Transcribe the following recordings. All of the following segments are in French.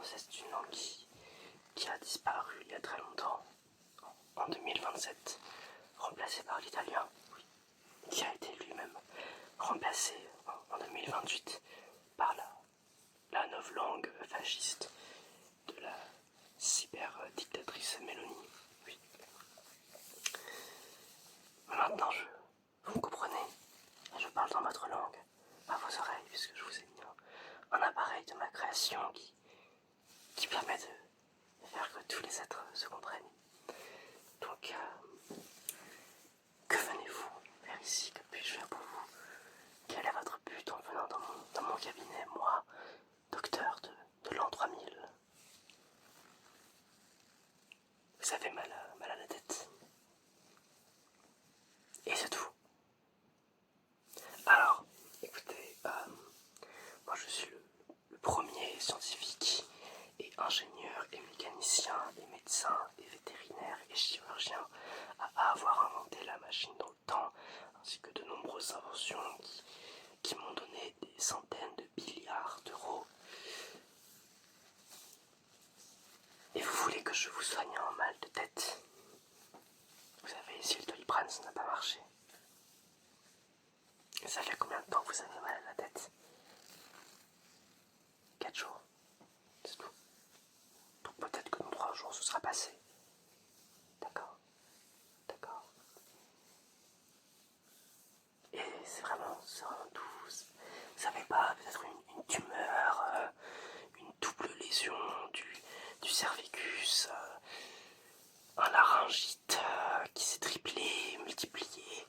français, c'est une langue qui a disparu il y a très longtemps, en 2027, remplacée par l'italien, oui, qui a été lui-même remplacé en 2028 par la nouvelle langue fasciste de la cyber dictatrice Mélanie. Oui. Maintenant, vous me comprenez, je parle dans votre langue, à vos oreilles, puisque je vous ai mis un appareil de ma création qui permet de faire que tous les êtres se comprennent. Donc, que venez-vous faire ici? Que puis-je faire pour vous? Quel est votre but en venant dans mon cabinet, moi, docteur de l'an 3000? Vous avez mal à la tête. Et c'est tout. Alors, écoutez, moi je suis le premier scientifique et ingénieur et mécanicien et médecin et vétérinaire et chirurgien à avoir inventé la machine dans le temps, ainsi que de nombreuses inventions qui m'ont donné des centaines de milliards d'euros. Et vous voulez que je vous soigne un mal de tête? Vous savez, si le Doliprane, ça n'a pas marché. Et ça fait combien de temps que vous avez mal à la tête? 4 jours. C'est tout. Donc peut-être que dans 3 jours, ce sera passé. D'accord. D'accord. Et c'est vraiment tout. Vous savez pas, peut-être une tumeur, une double lésion du cervicus, un laryngite qui s'est triplé, multiplié.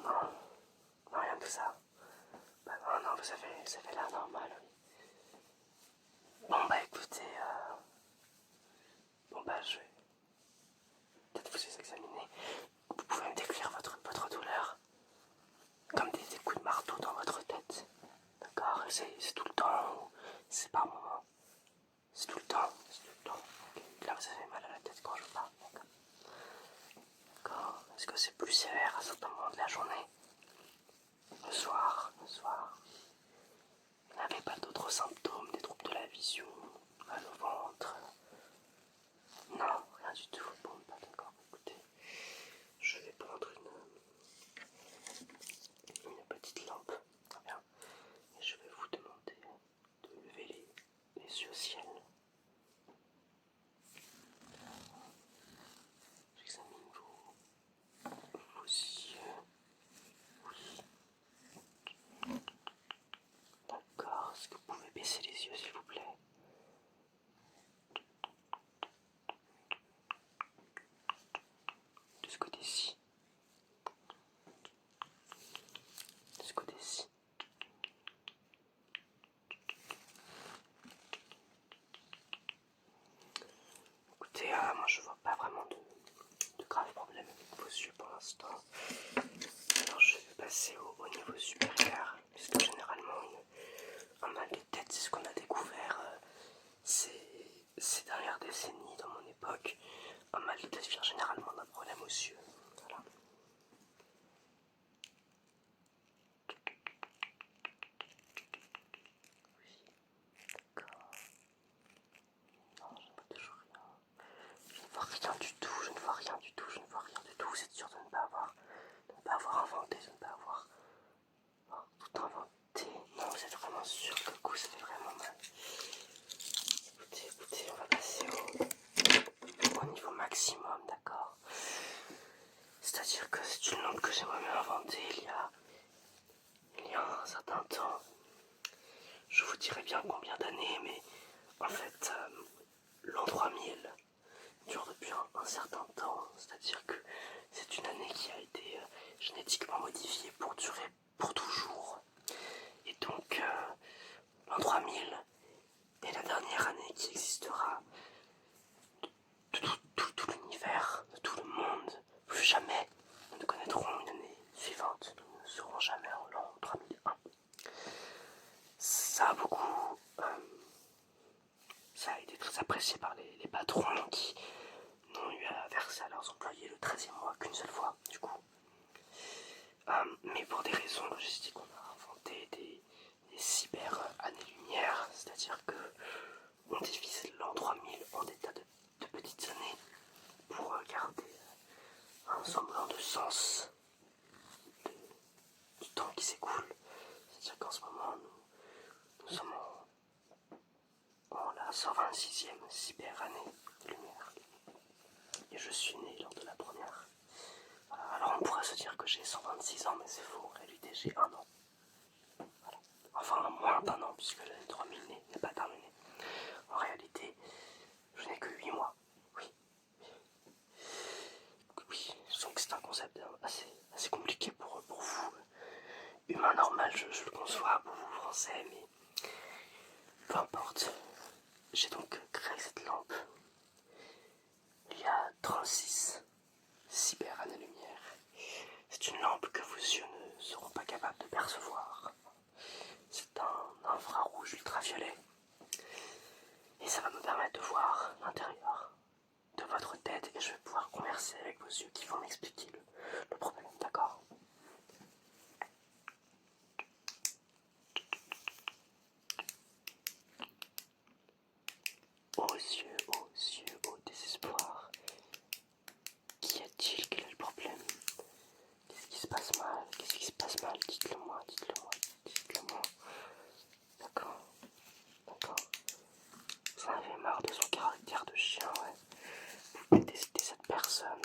Non, rien de tout ça. Bah non, vous avez l'air normal. Bon bah écoutez, je vais peut-être vous examiner. Vous pouvez me décrire votre douleur? Comme des coups de marteau dans votre tête. D'accord? C'est tout le temps ou c'est par moment? C'est tout le temps. C'est tout le temps. Okay. Là vous avez mal à la tête quand je parle. D'accord. Est-ce que c'est plus sévère à certains moments de la journée? Le soir. Vous n'avez pas d'autres symptômes, des troubles de la vision, mal au ventre? Non, rien du tout. Bon, bah d'accord, écoutez, je vais prendre une petite lampe, très bien, et je vais vous demander de lever les yeux au ciel. J'examine vos yeux. Oui. D'accord, est-ce que vous pouvez baisser les yeux s'il vous plaît? De ce côté-ci. De ce côté-ci. Écoutez, moi je vois pas vraiment de graves problèmes avec vos yeux pour l'instant. Alors je vais passer au niveau supérieur, puisque généralement un mal de tête, c'est ce qu'on a découvert ces dernières décennies dans mon époque. Un mal de tête vient généralement d'un problème aux yeux. Voilà. Oui, d'accord. Non, je ne vois toujours rien. Je ne vois rien du tout, je ne vois rien du tout, je ne vois rien du tout. Vous êtes sûr de ne pas avoir inventé, de ne pas avoir tout inventé? Non, vous êtes vraiment sûr que le coup ça fait vraiment mal? Écoutez, on va passer au niveau maximum, d'accord? C'est-à-dire que c'est une langue que j'ai moi-même inventée il y a un certain temps. Je vous dirai bien combien d'années, mais en fait, l'an 3000 dure depuis un certain temps. C'est-à-dire que c'est une année qui a été génétiquement modifiée pour durer pour toujours. Et donc, l'an 3000 est la dernière année qui existera de tout l'univers, de tout le monde. Plus jamais nous ne connaîtrons une année suivante. Nous ne serons jamais en l'an 3001. Ça a beaucoup... ça a été très apprécié par les patrons qui n'ont eu à verser à leurs employés le 13e mois qu'une seule fois, du coup. Mais pour des raisons logistiques, on a inventé des cyber années-lumière, c'est-à-dire que on divise l'an 3000 en des tas de petites années pour garder un semblant de sens du temps qui s'écoule. C'est-à-dire qu'en ce moment, nous sommes en la 126e cyber-année de lumière. Et je suis né lors de la première. Voilà. Alors on pourrait se dire que j'ai 126 ans, mais c'est faux. En réalité, j'ai 1 an. Voilà. Enfin, moins d'1 an, puisque l'année 3000 n'est pas terminée. En réalité, je n'ai que 8 mois. Oui. Oui, je sens que c'est un concept assez compliqué pour vous. Humain normal, je le conçois, pour vous français, mais peu importe. J'ai donc créé cette lampe il y a 36 cyber-années-lumière. C'est une lampe que vos yeux ne seront pas capables de percevoir. C'est un infrarouge ultraviolet. Et ça va me permettre de voir l'intérieur de votre tête et je vais pouvoir converser avec vos yeux qui vont m'expliquer le problème, d'accord? Aux yeux, au désespoir. Qu'y a-t-il? Quel est le problème? Qu'est-ce qui se passe mal? Qu'est-ce qui se passe mal? Dites-le moi, dites-le moi, dites-le moi. D'accord, d'accord. Vous en avez marre de son caractère de chien, ouais. Vous détestez cette personne.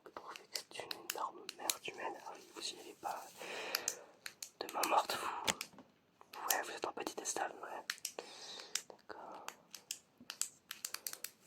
Vous trouvez que c'est une énorme merde humaine. Ah oui, vous y allez pas. De main morte, vous. Ouais, vous êtes un petit détestable, ouais. D'accord.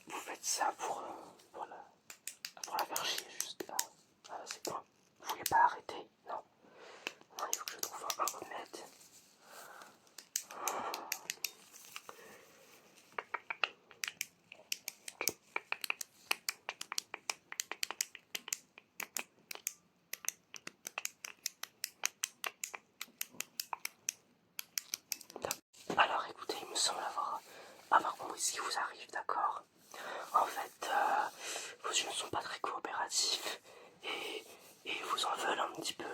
Vous faites ça pour la faire chier, juste là. Ah, c'est bon. Vous voulez pas arrêter? Non. Non, il faut que je trouve un remède. Alors écoutez, il me semble avoir compris ce qui vous arrive, d'accord? En fait, vos yeux ne sont pas très coopératifs et vous en veulent un petit peu.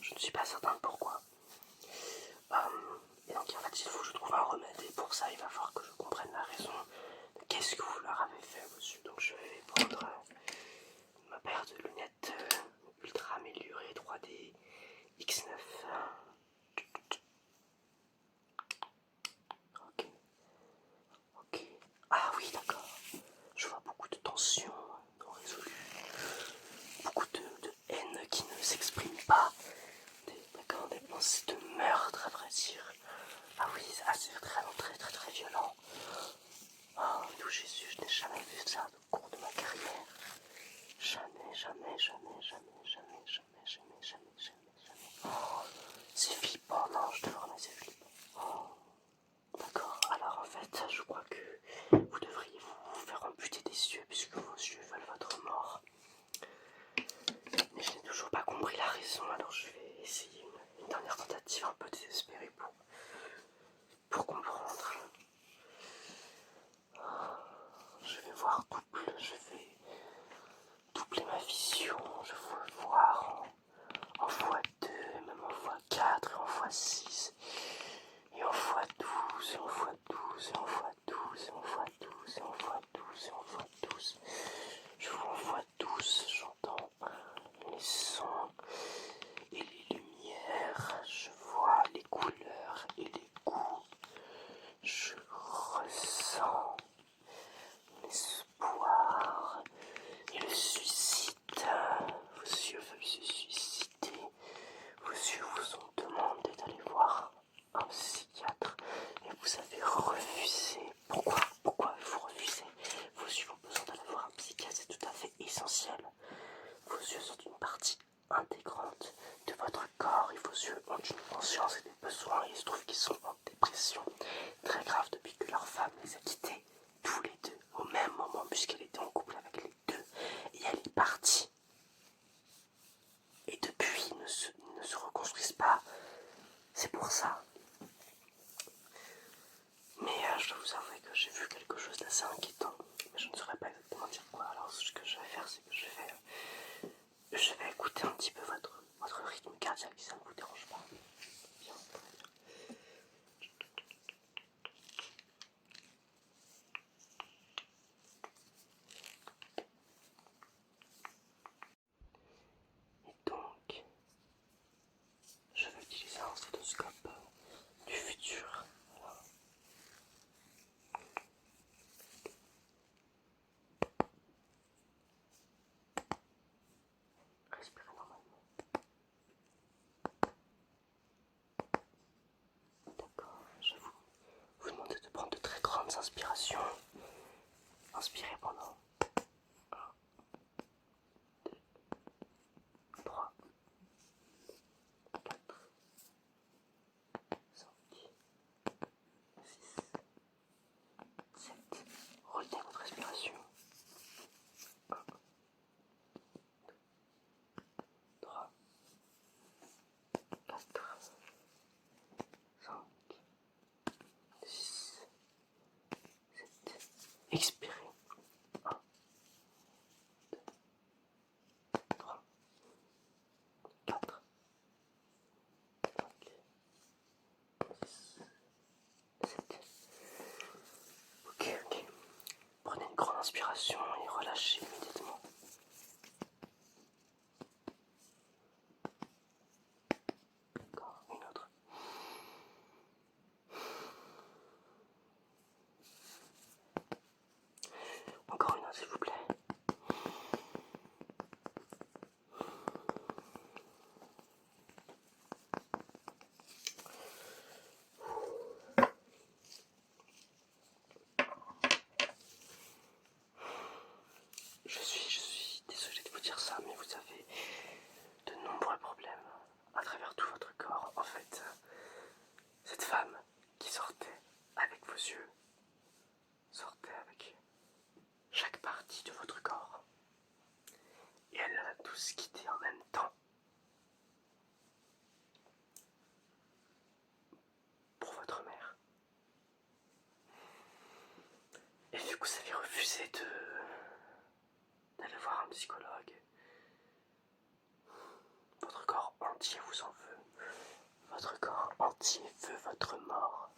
Je ne suis pas certain de pourquoi. Et donc en fait, il faut que je trouve un remède et pour ça, il va falloir que je comprenne la raison de qu'est-ce que vous leur avez fait à vos yeux. Donc je vais prendre ma paire de lunettes ultra améliorées 3D X9. Ok. Ok. Ah oui, d'accord. Je vois beaucoup de tension non résolue. Beaucoup de haine qui ne s'exprime pas. D'accord, des pensées de meurtre, à vrai dire. Ah oui, c'est vraiment très très très violent. Retenez votre respiration. 1, 3, 4, 5, 6, 7. Expirez. 1, 2, 3, 4, 5, 6, 7. Ok. Prenez une grande inspiration et relâchez immédiatement. Encore une autre. Encore une autre, s'il vous plaît. Je suis désolé de vous dire ça, mais vous avez de nombreux problèmes à travers tout votre corps. En fait, cette femme qui sortait avec vos yeux sortait avec chaque partie de votre corps. Et elle a tous quitté en même temps. Pour votre mère. Et vu que vous avez refusé d'aller voir un psychologue, votre corps entier vous en veut. Votre corps entier veut votre mort.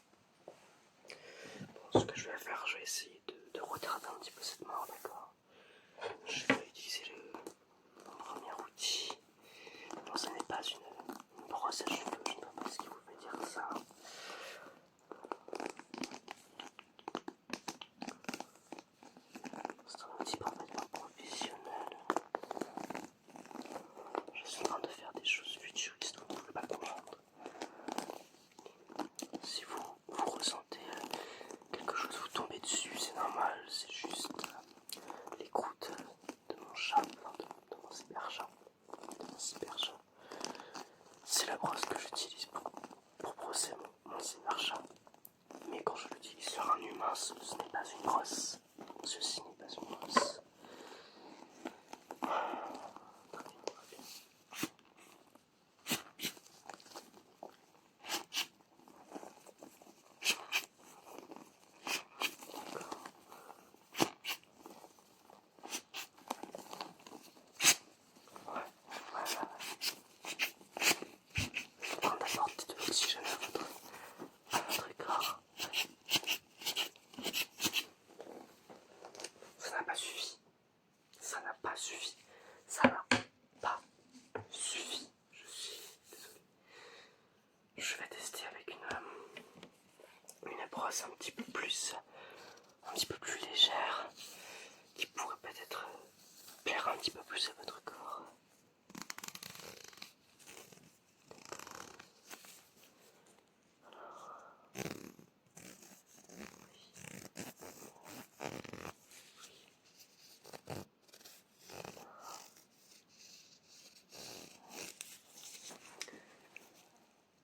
Bon, ce que je vais faire, je vais essayer de retarder un petit peu cette mort, d'accord? Je vais utiliser mon premier outil. Non, ce n'est pas une brosse à cheveux, je ne sais pas ce qui vous fait dire ça. C'est un outil parfaitement professionnel. Je suis en train de faire des choses futuristes, vous ne pouvez pas comprendre. Si vous ressentez quelque chose vous tomber dessus, c'est normal, c'est juste les croûtes de mon chat, de mon cyberchat. C'est la brosse que j'utilise pour brosser mon cyberchat. Mais quand je l'utilise sur un humain, ce n'est pas une brosse. Ceci n'est pas une brosse. Un petit peu plus légère, qui pourrait peut-être plaire un petit peu plus à votre corps.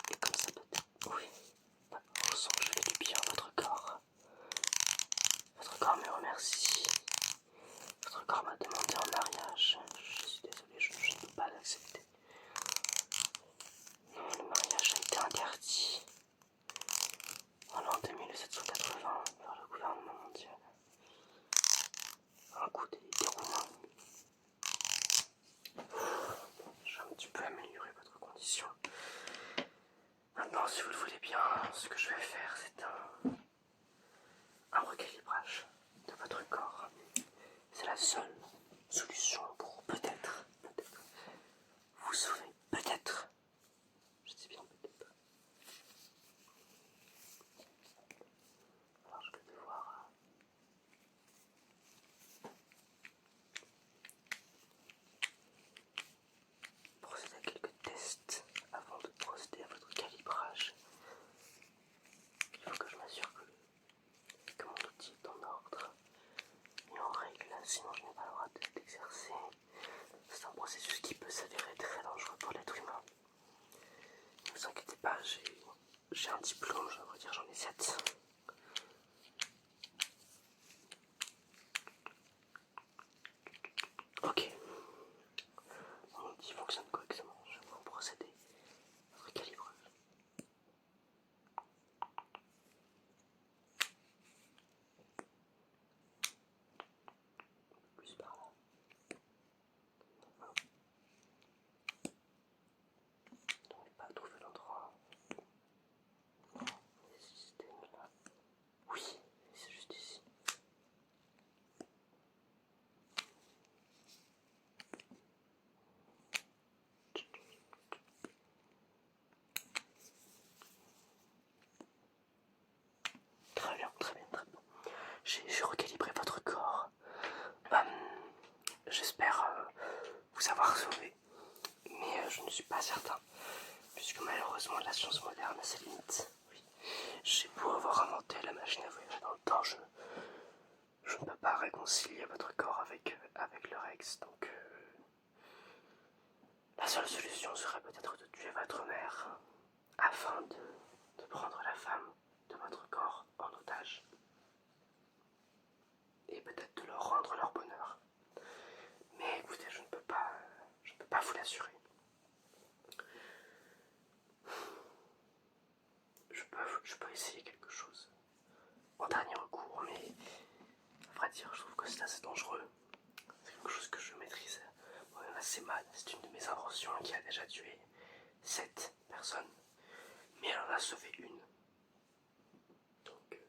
Et comme ça peut-être, oui, on sent que je fais du bien à votre corps. Votre corps me remercie. Votre corps m'a demandé en mariage. Je suis désolé, je ne peux pas l'accepter. Non, le mariage a été interdit en l'an 2780 par le gouvernement mondial. Un coup des Roumains. J'ai un petit peu amélioré votre condition. Maintenant, si vous le voulez bien, ce que je vais faire, c'est un recalibrage de votre corps. C'est la seule solution pour peut-être vous sauver. Peut-être. Je dis bien peut-être. Alors je vais devoir procéder à quelques tests avant de procéder à votre calibrage. Il faut que je ses limites. Oui. J'ai beau avoir inventé la machine à voyager dans le temps, je ne peux pas réconcilier votre corps avec leur ex, donc la seule solution serait peut-être de tuer votre mère afin de prendre la femme de votre corps en otage et peut-être de leur rendre leur bonheur. Mais écoutez, je ne peux pas vous l'assurer. Je peux essayer quelque chose en dernier recours, mais à vrai dire, je trouve que c'est assez dangereux. C'est quelque chose que je maîtrise moi-même assez mal. C'est une de mes inventions qui a déjà tué 7 personnes, mais elle en a sauvé une. Donc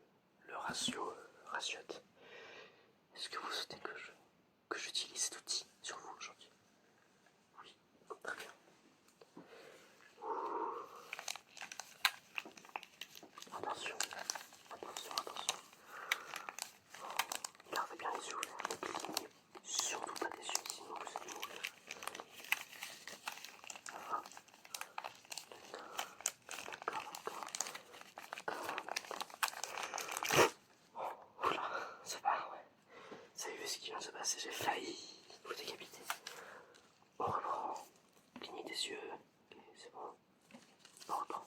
le ratio ratiote. Est-ce que vous souhaitez que j'utilise cet outil sur vous aujourd'hui? Oui, très bien. Attention, attention, attention. Gardez bien les yeux ouverts, ne clignez surtout pas des yeux, sinon vous allez mourir. Ça va? D'accord. Oula, ça va, ouais. Vous avez vu ce qui vient de se passer? J'ai failli vous décapiter. On reprend. Clignez des yeux. Ok, c'est bon. On reprend.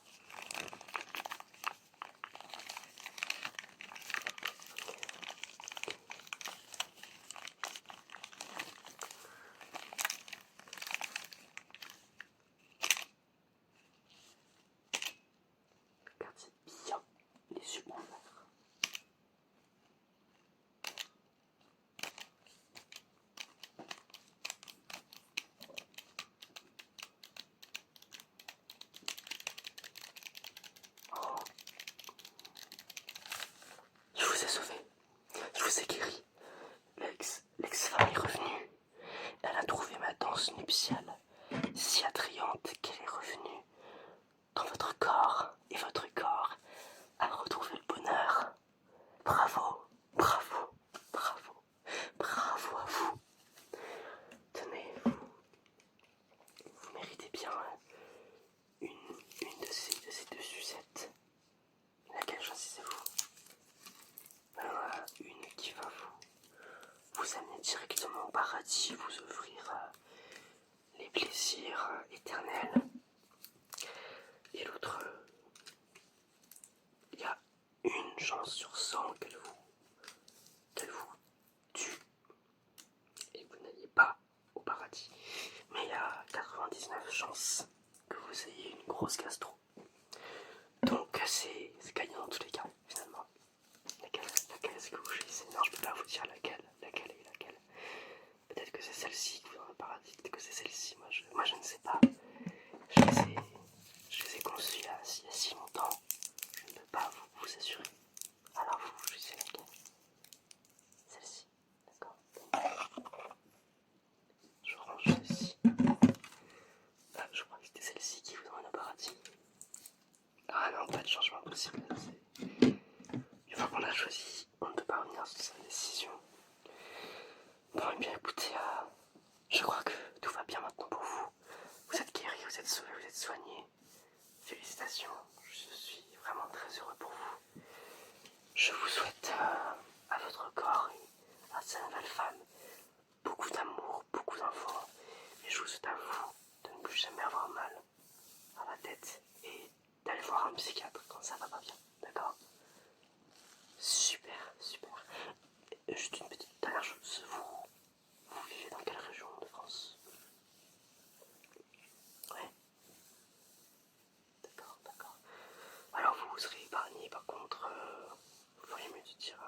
Gardez bien les yeux ouverts. Oh. Je vous ai sauvé. Je vous ai guéri. L'ex-femme est revenue. Elle a trouvé ma danse nuptiale si attrayante qu'elle est revenue dans votre corps et votre corps a retrouvé le bonheur. Bravo, bravo, bravo, bravo à vous. Tenez, vous méritez bien une de ces deux sucettes. Laquelle choisissez-vous? Une qui va vous amener directement au paradis, vous offrir les plaisirs éternels. Et l'autre, il y a une chance sur 100 qu'elle vous tue et que vous n'alliez pas au paradis. Mais il y a 99 chances que vous ayez une grosse gastro. Donc c'est gagnant dans tous les cas, finalement. Laquelle est-ce que vous choisissez? Non, je peux pas vous dire laquelle est laquelle. Peut-être que c'est celle-ci qui vous dans le paradis, peut-être que c'est celle-ci, moi je ne sais pas. Je les ai conçus il y a si longtemps, je ne peux pas vous assurer. Alors vous choisissez laquelle? Celle-ci, d'accord. Je range celle-ci. Ah, je crois que c'était celle-ci qui vous emmène au paradis. Ah non, pas de changement possible. Une fois qu'on a choisi, on ne peut pas revenir sur sa décision. Bon, et bien écoutez, je crois que tout va bien maintenant pour vous. Vous êtes guéri, vous êtes sauvé, vous êtes soigné. Félicitations, je suis vraiment très heureux pour vous. Je vous souhaite à votre corps et à sa nouvelle femme beaucoup d'amour, beaucoup d'enfants. Et je vous souhaite à vous de ne plus jamais avoir mal à la tête et d'aller voir un psychiatre quand ça va pas bien, d'accord? Super, super. Juste une petite dernière chose, vous vivez dans quelle région de France? Ouais, d'accord. Alors vous serez épargné, par contre, vous feriez mieux de dire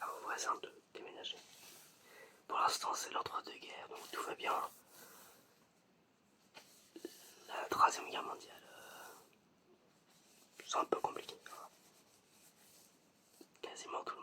à vos voisins de déménager. Pour l'instant, c'est l'entre-deux-guerres, donc tout va bien. La Troisième Guerre mondiale, c'est un peu compliqué. Quasiment tout le